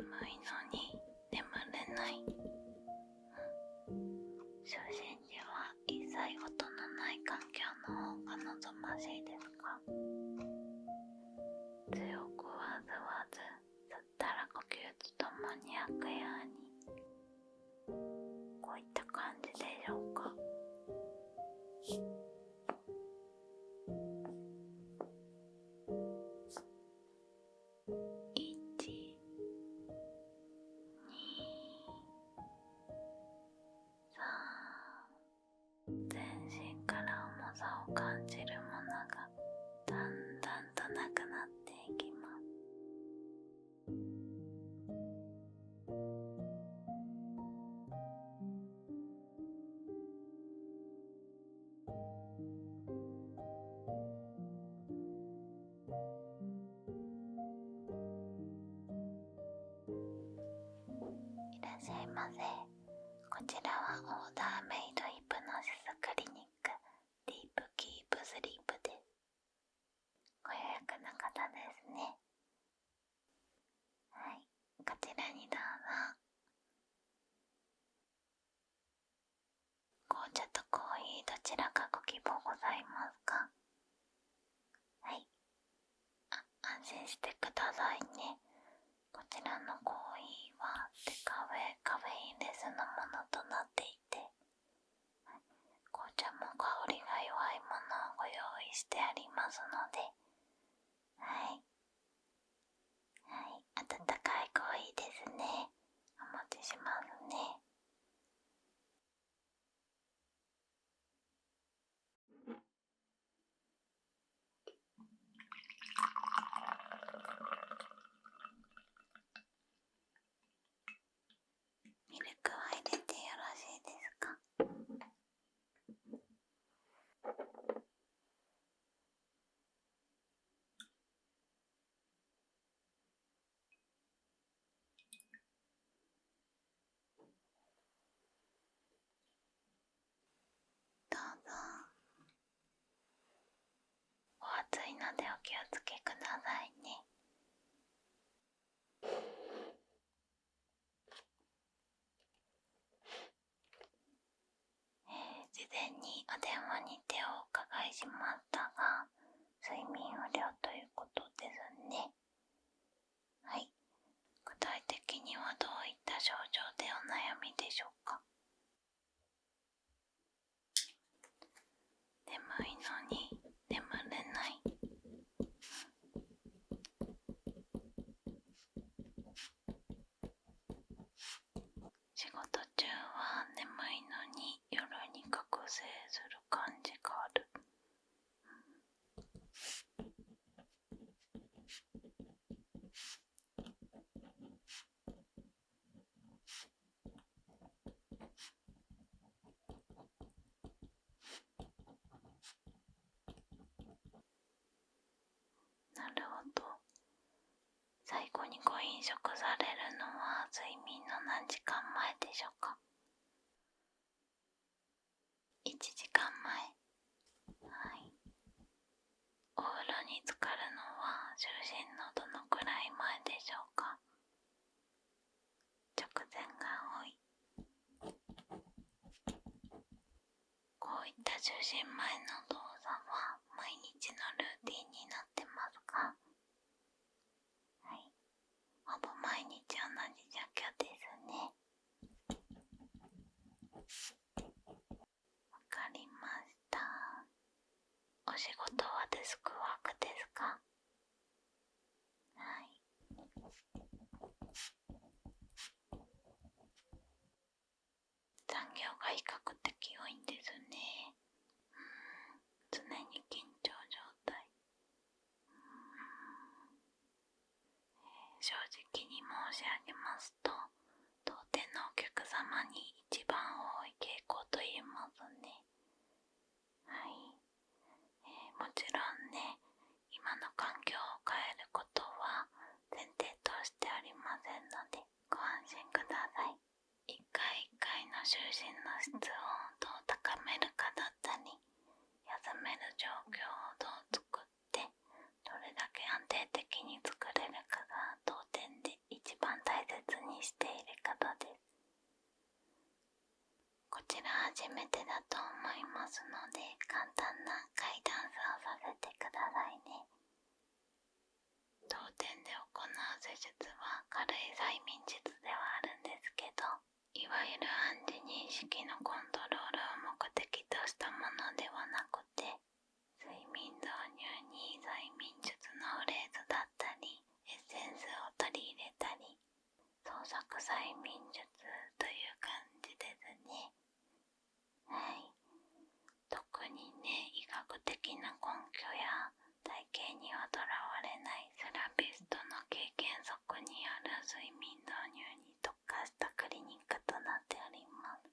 眠いのに眠れない。就寝時は一切音のない環境の方が望ましいですか？強くは吸わず、吸ったら呼吸とともに吐くように。こういった感じでしょうか。全身から重さを感じるものがだんだんとなくなっていきます。いらっしゃいませ。こちらはオーダーメイドヒプノシスクリニックディープキープスリープです。ご予約の方ですね。はい、こちらにどうぞ。紅茶とコーヒーどちらかご希望ございますか？はい、安心してくださいね。こちらのコーヒーはデカフェインレスのものとなっていて、紅茶も香りが弱いものをご用意してありますので、はい、温かいコーヒーですね。お持ちしますね。ミルクは入れてよろしいですか？どうぞ。お熱いのでお気をつけくださいね。事前にお電話にてお伺いしましたが、睡眠不良ということですね。はい。具体的にはどういった症状でお悩みでしょうか？眠いのに眠れない。仕事中は眠いのに夜に覚醒する感じがある。なるほど。最後にご飲食されるのは睡眠の何時間前でしょうか？1時間前。はい。お風呂に浸かるのは就寝のどのくらい前でしょうか？直前が多い。こういった就寝前の動作は毎日のルーティンになってますか？はい。ほぼ毎日同じ状況ですね。わかりました。お仕事はデスクワークですか？はい。残業が比較的多いんですね。常に緊張状態。正直に申し上げますと、当店のお客様に一番多い傾向と言えますね。はい。もちろんね、今の環境を変えることは前提としてありませんので、ご安心ください。一回一回の就寝の質をどう高めるかだったり、休める状況をどう作って、どれだけ安定的に作れるかが当店で一番大切めてだと思いますので、簡単なガイダンスをさせてくださいね。当店で行う施術は軽い催眠術ではあるんですけど、いわゆる暗示認識のコントロールを目的としたものではなくて、睡眠導入に催眠術のフレーズだったり、エッセンスを取り入れたり、創作催眠術という感じですね。はい。特にね、医学的な根拠や体系にはとらわれないセラピストの経験則による睡眠導入に特化したクリニックとなっております。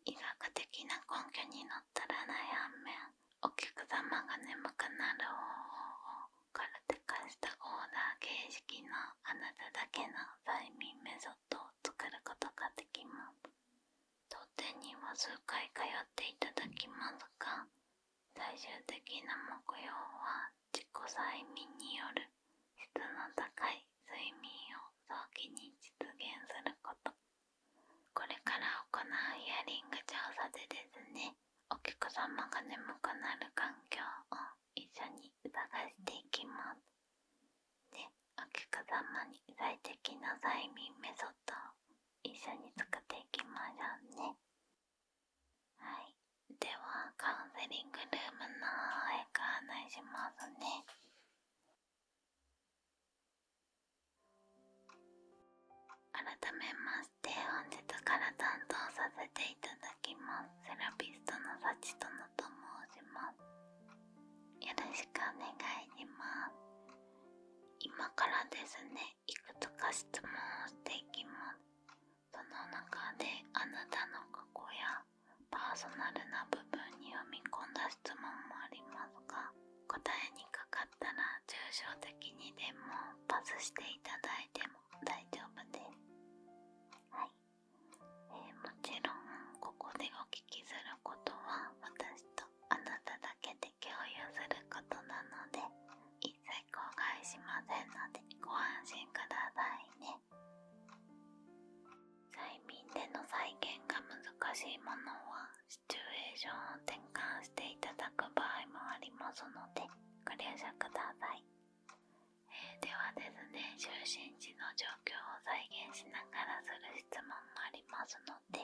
医学的な根拠にのっとらない反面、お客様が眠くなる方法をカルテ化したオーダー形式のあなただけの催眠メソッドを作ることができます。当店には数回通っていただきますが、最終的な目標は自己催眠による質の高い睡眠を早期に実現すること。これから行うヒアリング調査でですね、お客様が眠くなる環境を一緒に探していきます。で、お客様に最適な催眠メソッドを一緒に作っていきましょうね。はい。では、カウンセリングルームの方へご案内しますね。改めまして、本日から担当させていただきます。セラピストの幸とのと申します。よろしくお願いします。今からですね、いくつか質問をしていきます。その中であなたの過去やパーソナルな部分に読み込んだ質問もありますが、答えにかかったら抽象的にでもパスしていただいても大丈夫です。はい。もちろんここでお聞きすることは私とあなただけで共有することなので、一切口外しませんのでご安心くださいね。催眠での再現が難しいものはシチュエーションを転換していただく場合もありますのでご了承ください。ではですね、就寝時の状況を再現しながらする質問もありますので、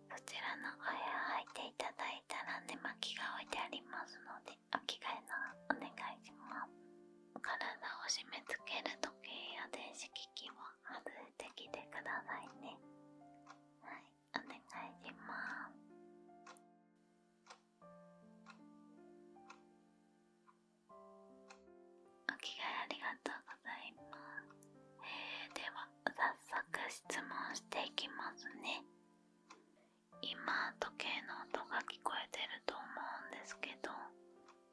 そちらのお部屋入っていただいたら寝巻きが置いてありますので、お着替えのお願いします。体を締め付ける時計や電子機器を外してきてくださいね。はい、お願いします。お着替えありがとうございます。では早速質問していきますね。今時計の音が聞こえてると思うんですけど、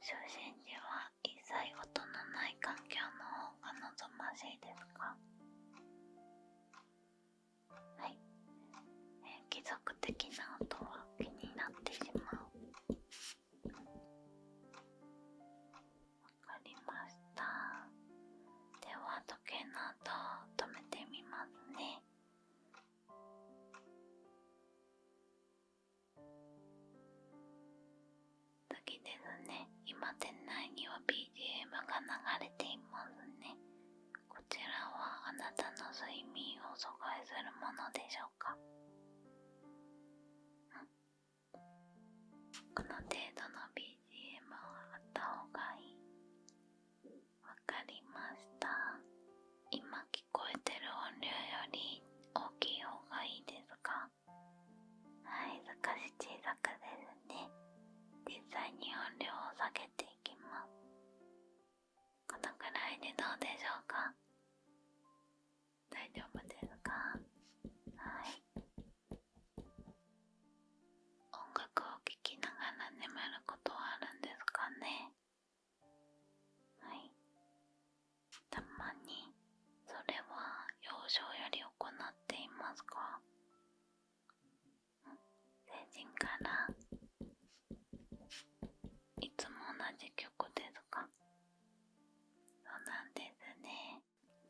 就寝時は一切音のない環境の方が望ましいですか？はい。貴族的な音は気になってしまう。わかりました。では時計の音を止めてみますね。次ですね、今店内には BGM が流れていますね。こちらはあなたの睡眠を阻害するものでしょうか？この程度の BGM はあった方がいい。わかりました。今聞こえてる音量より大きい方がいいですか？はい、少し小さくですね。実際に音量を下げていきます。このくらいでどうでしょうか？大丈夫ですか？はい。音楽を聴きながら眠ることはあるんですかね？はい。たまにそれは幼少より行っていますか？成人からいつも同じ曲ですか？そうなんですね。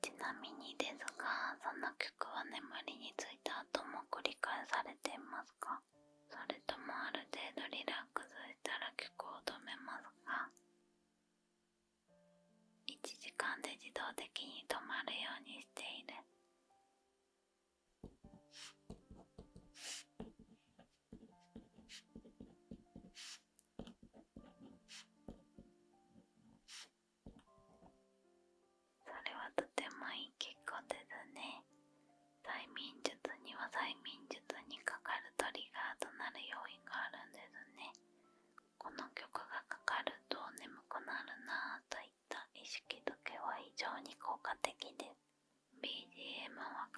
ちなみにですが、その曲は眠りについた後も繰り返されていますか？それともある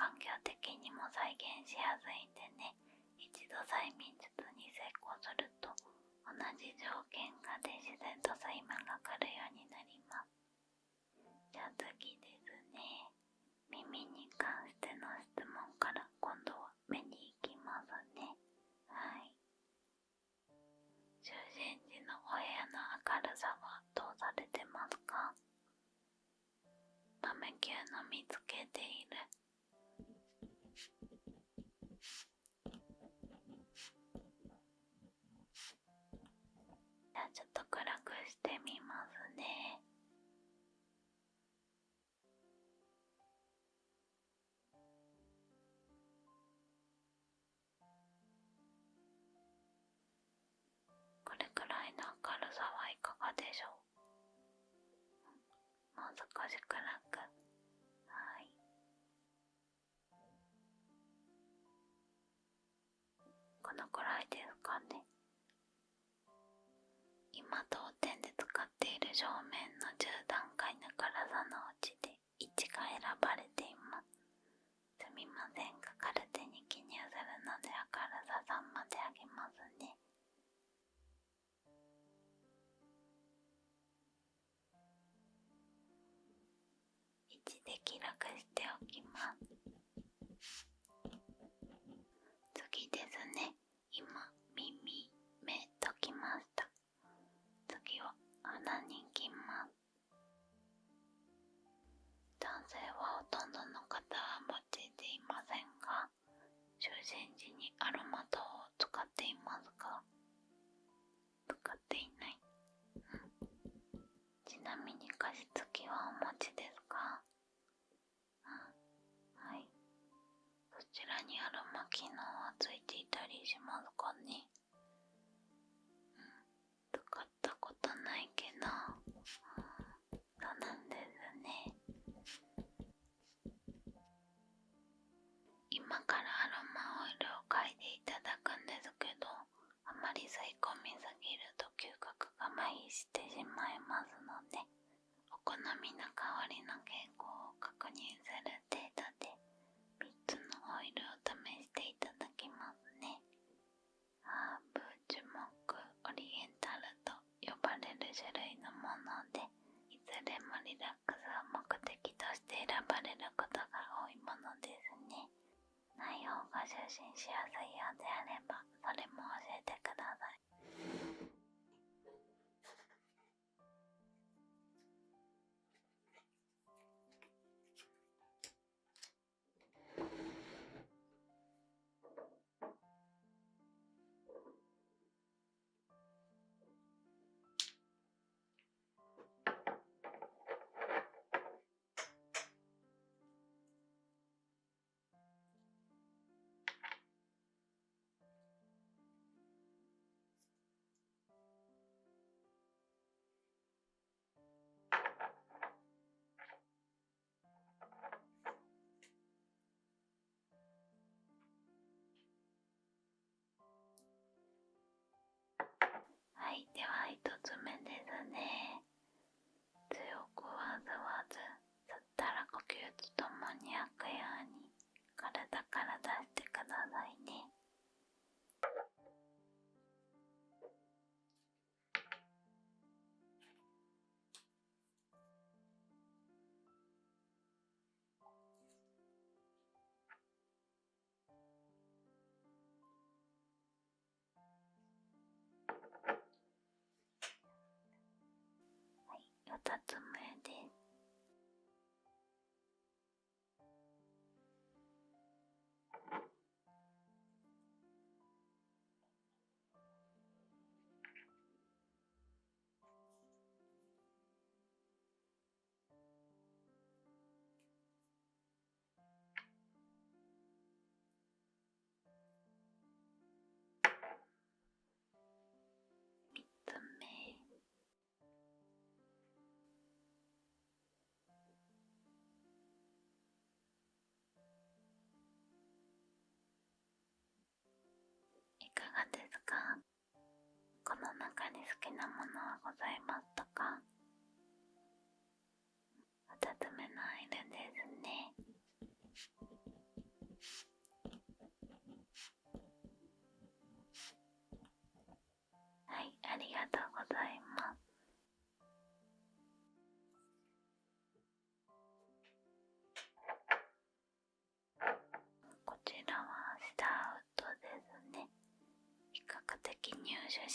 環境的にも再現しやすいんでね、一度催眠術に成功すると同じ条件下で自然と睡魔が来るようになります。じゃあ次ですね。耳に関しての質問から今度は目に行きますね。はい。就寝時のお部屋の明るさはどうされてますか？豆球の見つけている。じゃあちょっと暗くしてみますね。これくらいの明るさはいかがでしょう？もう少し暗く。はい。このくらいですかね。今当店で使っている照明の10段階の暗さのうちで1が選ばれています。すみませんがカルテに記入するので明るさ3まで上げますね。1で記録しておきます。次ですね。今耳、目ときました。次は鼻に行きます。男性はほとんどの方は用いていませんが、就寝時にアロマ灯を使っていますか？使っていない。ちなみに加湿器はお持ちですか？はい。そちらにアロマ機能はついていたりしますかね？使ったことないけど、そうなんですね。今からアロマオイルを嗅いでいただくんですけど、あまり吸い込みすぎると嗅覚が麻痺してしまいますので、お好みの香りの傾向を確認する程度で3つのオイルを試していただきますね。ハーブ、樹木、オリエンタルと呼ばれる種類のもので、いずれもリラックスを目的として選ばれることが多いものですね。内容が就寝しやすいようであれば、それも教えてください。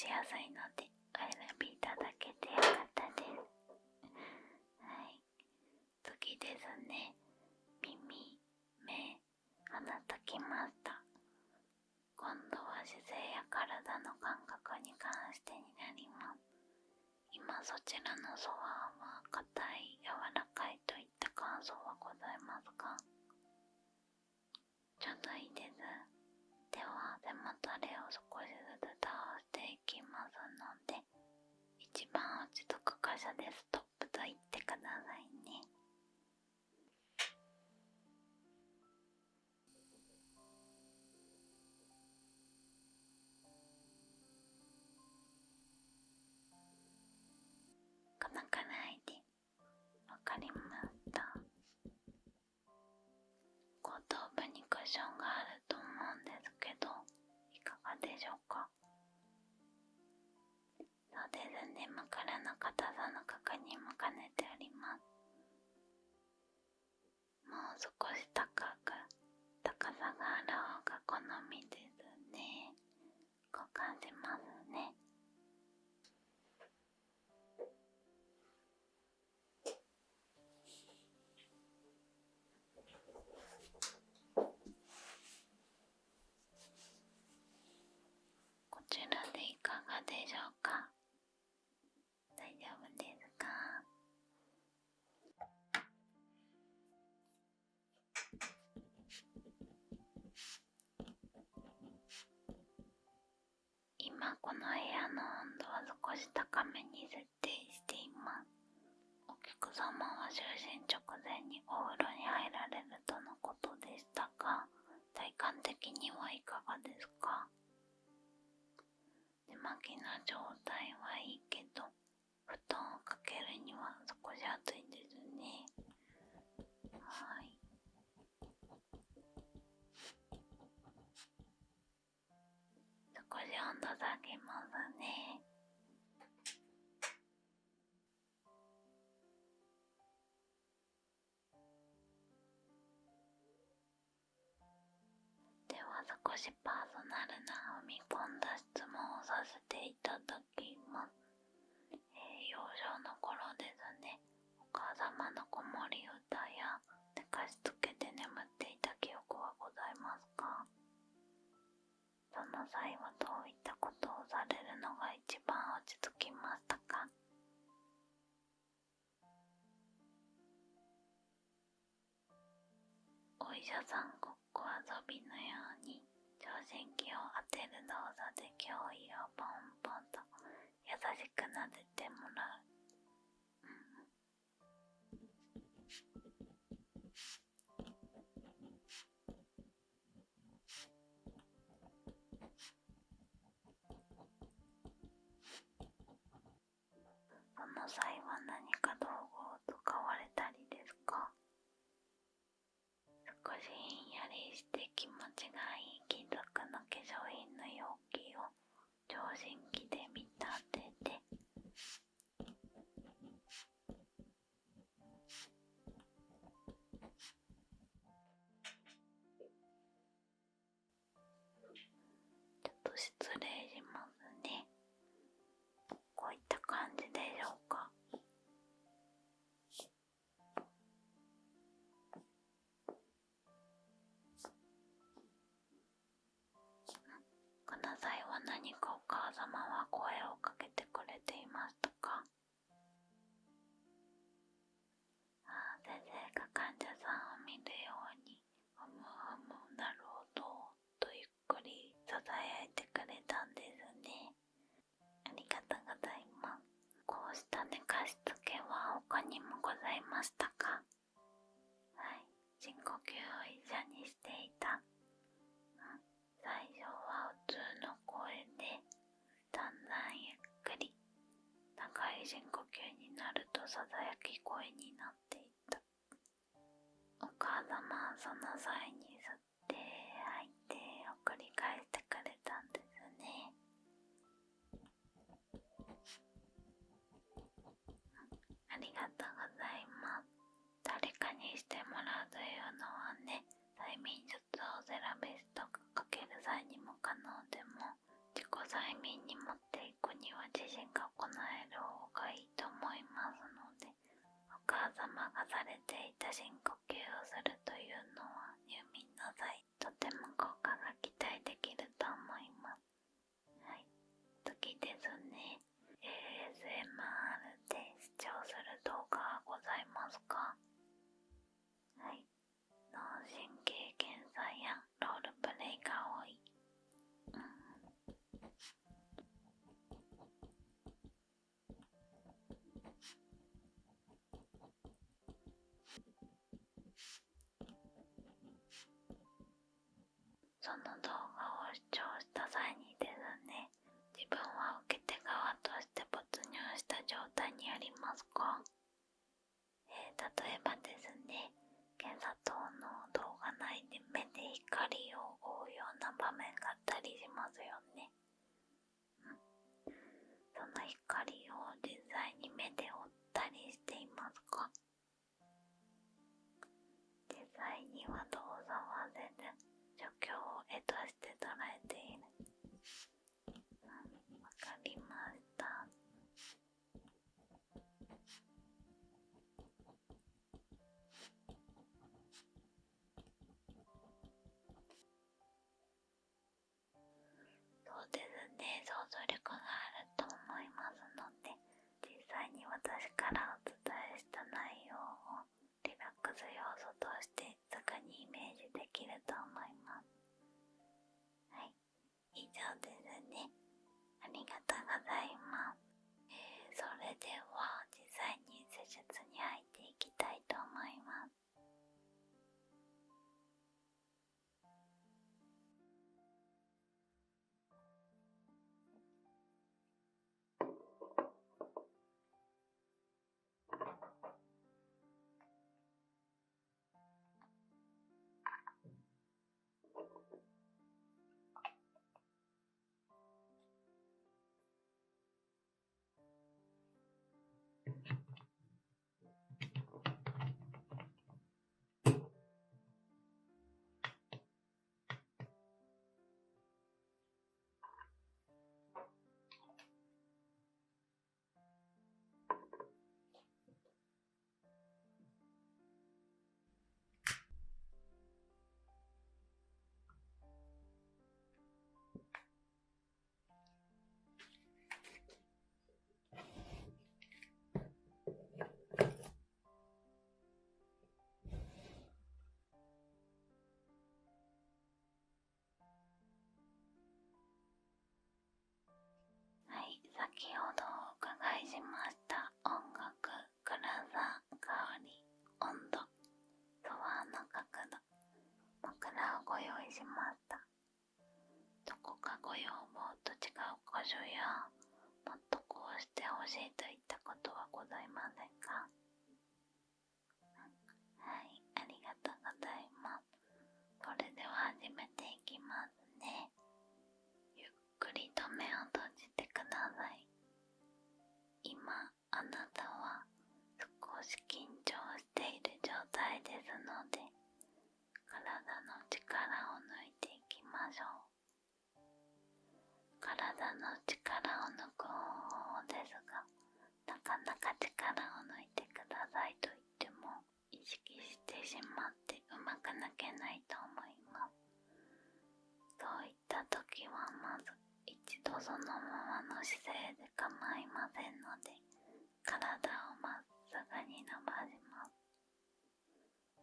しやすいのでお選びいただけてよかったです。はい、次ですね。耳、目、鼻ときました。今度は姿勢や体の感覚に関してになります。今そちらのソファーは硬い、柔らかいといった感想はございますか？ちょうどいいです。では背もたれを少しずつ倒していきますので、一番落ち着く箇所でストップと言ってくださいね。このくらいでわかりました。後頭部にクッションがあると思うんですけど、いかがでしょうか？そうですね、枕の硬さの確認も兼ねております。もう少し高さがある方が好みですね。こう感じますね。こちらでいかがでしょうか？大丈夫ですか？今この部屋の温度は少し高めに設定しています。お客様は就寝直前にお風呂に入られるとのことでしたが、体感的にはいかがですか？寝巻きの状態はいいけど、布団をかけるには少し暑いですね。はい。少し温度下げますね。では少しパーソナルな踏み込んだ質問をさせていただきます。幼少の頃ですね、お母様の子守歌や寝かしつけて眠っていた記憶はございますか？その際はどういったことをされるのが一番落ち着きましたか？お医者さんごっこ遊びのように聴診器を当てる動作で胸囲をポンポンと優しく撫でてもらう。その際は何か道具を使われたりですか？少しひんやりして気持ちがいい金属の化粧品の容器を聴診器で見立てて、ちょっと失礼しますね。こういった感じでしょうか？この際は何かお母様は声をかけてくれていましたか？先生が患者さんを見るように、ふむふむなるほどとゆっくりささやいてくれたんですね。ありがとうございます。こうした寝かしつけは他にもございましたか？はい、深呼吸を一緒にしていた。最初は普通の声で、だんだんゆっくり長い深呼吸になるとささやき声になっていった。お母様はその際に吸って吐いてを繰り返してくれたんですね。ありがとうございます。目で追ったりしていますか？実際には動作は全然状況を絵として捉えている。わかりました。そうですね、想像力があると思いますので、実際に私からお伝えした内容をリラックス要素としてすぐにイメージできると思います。はい、以上ですね。ありがとうございます。それでは実際に施術に入っていきたいと思います。はい、先ほどお伺いしました音楽、暗さ、香り、温度、ソファーの角度、枕をご用意しました。どこかご要望と違う箇所や、もっとこうしてほしいといったことはございませんか？はい、ありがとうございます。それでは始めていきますね。ゆっくりと目を閉じてください。今あなたは少し緊張している状態ですので、体の力を抜いていきましょう。体の力を抜く方法ですが、なかなか力を抜いてくださいと言っても意識してしまってうまく抜けないと思います。そういった時はまず一度そのままの姿勢で構いませんので、体をまっすぐに伸ばします。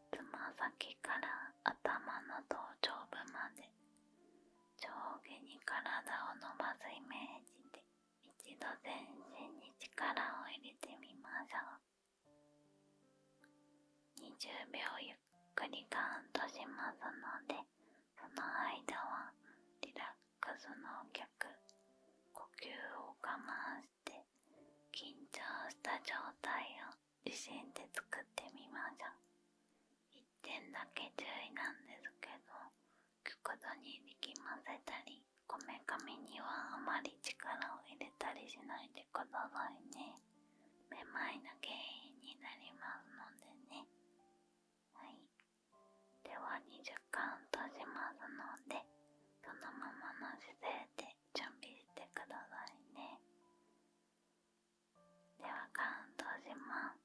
つま先から頭の頭頂部まで上下に体を伸ばすイメージで一度全身に力を入れてみましょう。20秒ゆっくりカウントしますので、その間はリラックスの逆、呼吸を我慢して緊張した状態を自身で作ってみましょう。一点だけ注意なんですけど、極度に力ませたり、こめかみにはあまり力を入れたりしないでくださいね。めまいの原因になりますのでね。はい。では20カウントしますので、そのままの姿勢で準備してくださいね。ではカウントします。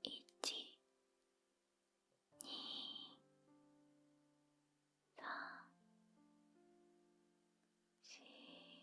1、2、3、4、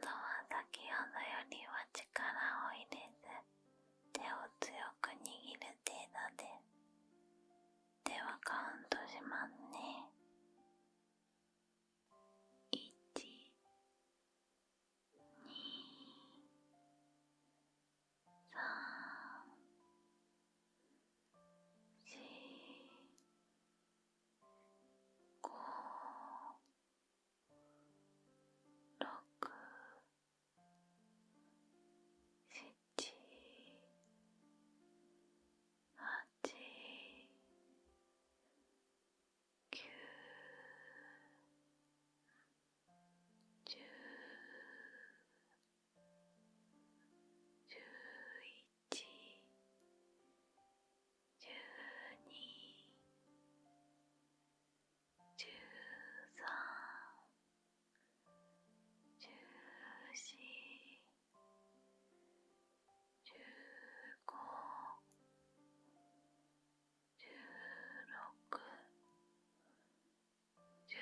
度は先ほどよりは力を入れず、手を強く握る程度です。ではカウントしますね。1、2、3、4、5、6、7、8、9、10、11、12、13、14、15、16、17、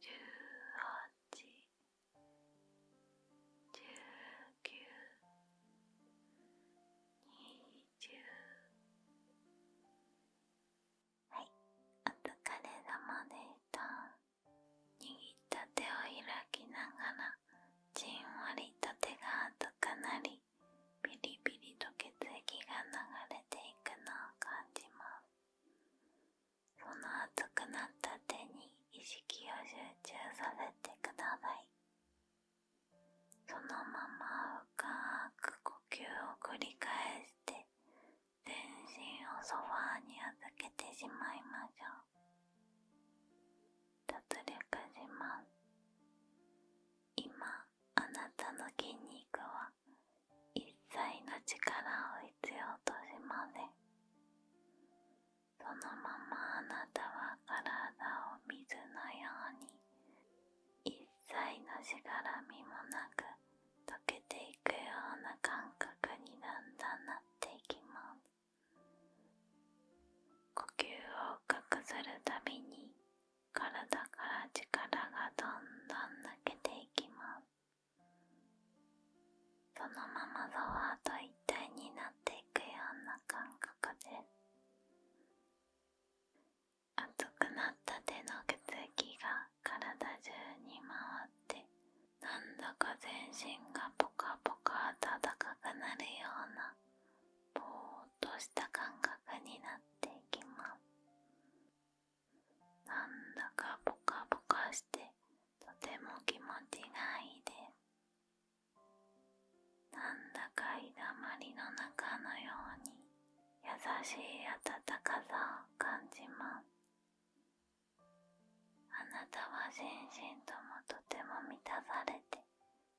18、19、20。はい、お疲れ様でした。握った手を開きながら、じんわりと手が熱くなり、ピリピリと血液が流れていくのを感じます。その熱くなった手に意識を集中させてください。そのまま深く呼吸を繰り返して、全身をソファーに預けてしまいましょう。脱力します。今、あなたの筋肉は一切の力を必要としません。そのままあなたは体を水のように一切のしがらみもなく溶けていくような感覚にだんだんなっていきます。呼吸を深くするたびに体から力がどんどん抜けていきます。そのままソファーと一体になっていくような感覚です。熱くなった手の血液が体中に回って、なんだか全身がポカポカ暖かくなるようなぼーっとした感覚になっていきます。なんだかポカポカしてとても気持ちがいいです。なんだかいだまりの中のように優しい暖かさを感じます。あなたは心身ともとても満たされて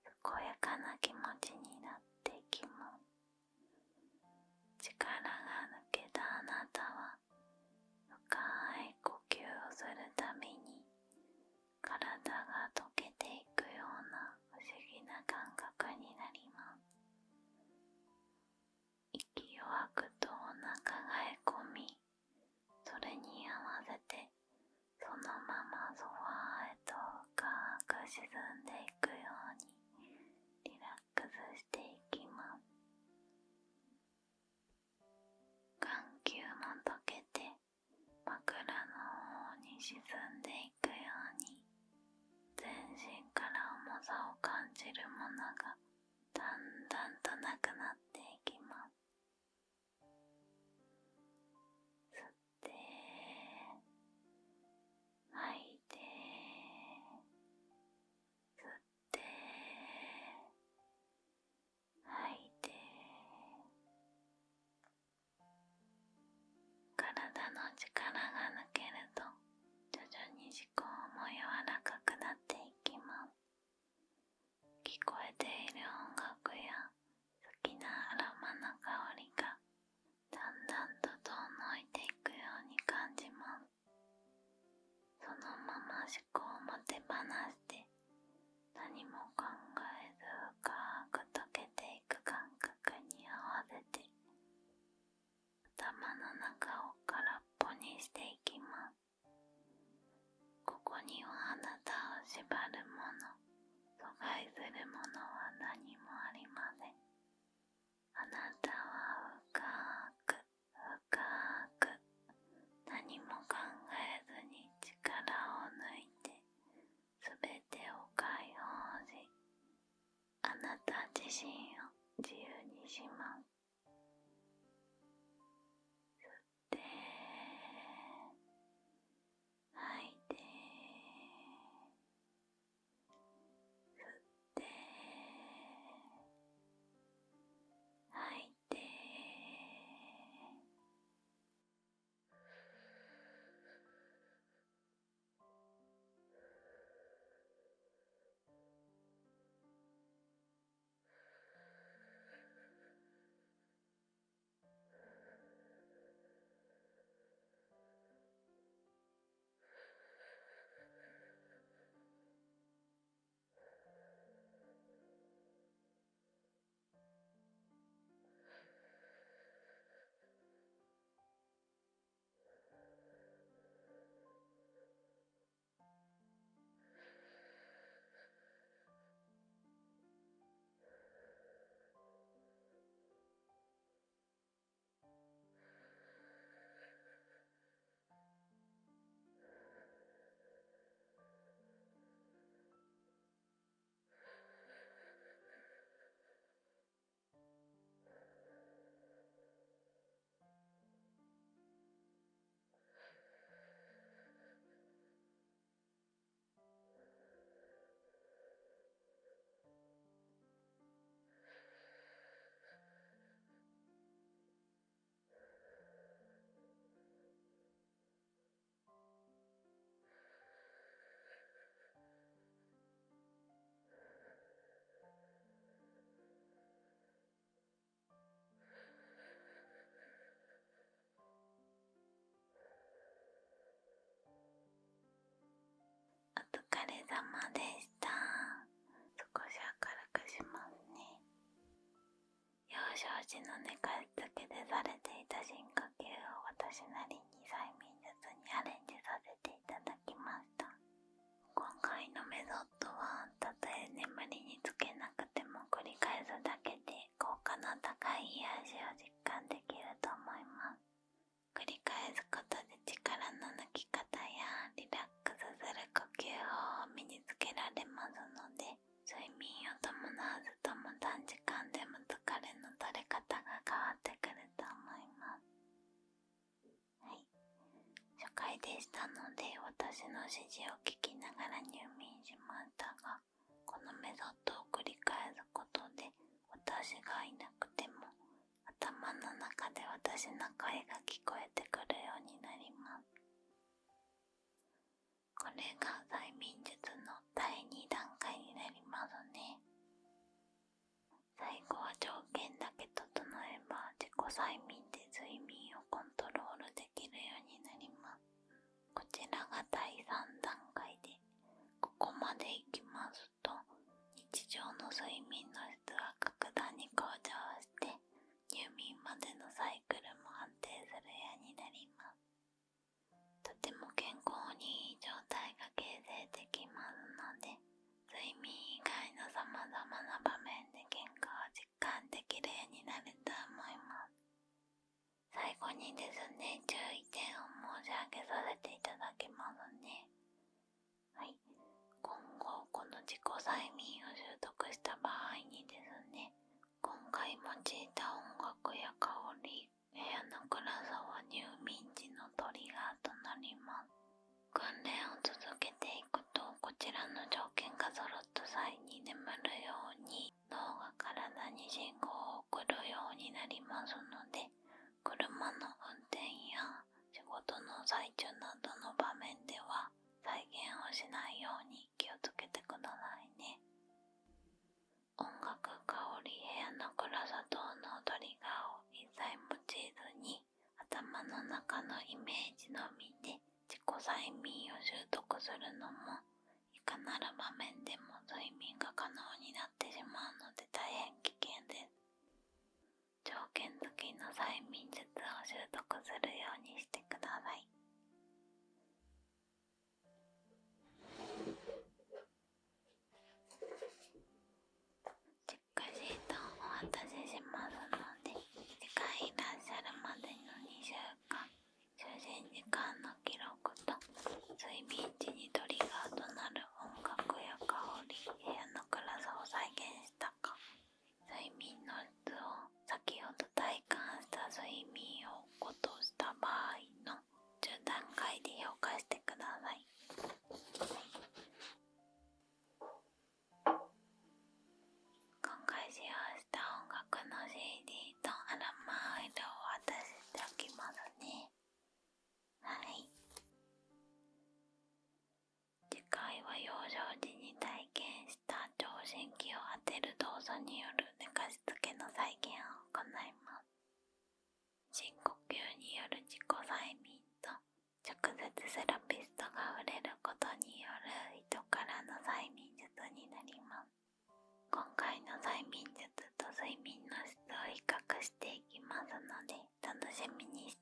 健やかな気持ちになっていきます。力が抜けたあなたは深い呼吸をするたびに体が溶けていくような不思議な感覚になります。息を吐くとお腹がへこみ、それに合わせてそのままソファーへと深く沈んでいくようにリラックスしていきます。眼球も溶けて枕の方に沈んでいくように、全身から重さを感じるものがだんだんとなくなっていきます。吸って吐いて、吸って吐いて、体の力が抜けると徐々に思考も柔らかくなっていきます。外するものは何もありません。あなたは深く深く何も考えずに力を抜いてすべてを解放し、あなた自身を自由にします。吸って吐いて、吸って吐いて、お疲れ様でした。少し明るくしますね。幼少時の寝かしつけでされていた深呼吸を私なりに催眠術にアレンジさせていただきました。今回のメソッドはたとえ眠りにつけなくても繰り返すだけで効果の高い癒しを実感できると思います。繰り返すことで力の抜き方やリラックスする呼吸法を身につけられますので、睡眠を伴わずとも短時間でも疲れの取れ方が変わってくると思います。はい、初回でしたので私の指示を聞きながら入眠しましたが、このメソッドを繰り返すことで私がいなくても頭の中で私の声が聞こえてくるようになります。これが催眠術の第2段階になりますね。最後は条件だけ整えば自己催眠で睡眠をコントロールできるようになります。こちらが第3段階で、ここまでいきますと日常の睡眠の質は格段に向上して入眠までのサイクルも安定するようになります。とても健康にいい状態が形成できますので、睡眠以外のさまざまな場面で健康を実感できるようになると思います。最後にですね、注意点を申し上げさせていただきますね。はい、今後この自己催眠を習得した場合にですね、今回用いた音楽や香り、部屋の暗さは入眠時のトリガーとなります。訓練を続けていくと、こちらの条件が揃った際に眠るように脳が体に信号を送るようになりますので、車の運転や仕事の最中などの場面では再現をしないように気をつけてくださいね。音楽、香り、部屋の暗さ等のトリガーを一切用いずに、頭の中のイメージのみで自己催眠を習得するのも、いかなる場面でも睡眠が可能になってしまうので大変危険です。条件付きの催眠術を習得するようにしてください。神経を当てる動作による寝かしつけの再現を行います。深呼吸による自己催眠と直接セラピストが触れることによる人からの催眠術になります。今回の催眠術と睡眠の質を比較していきますので楽しみにし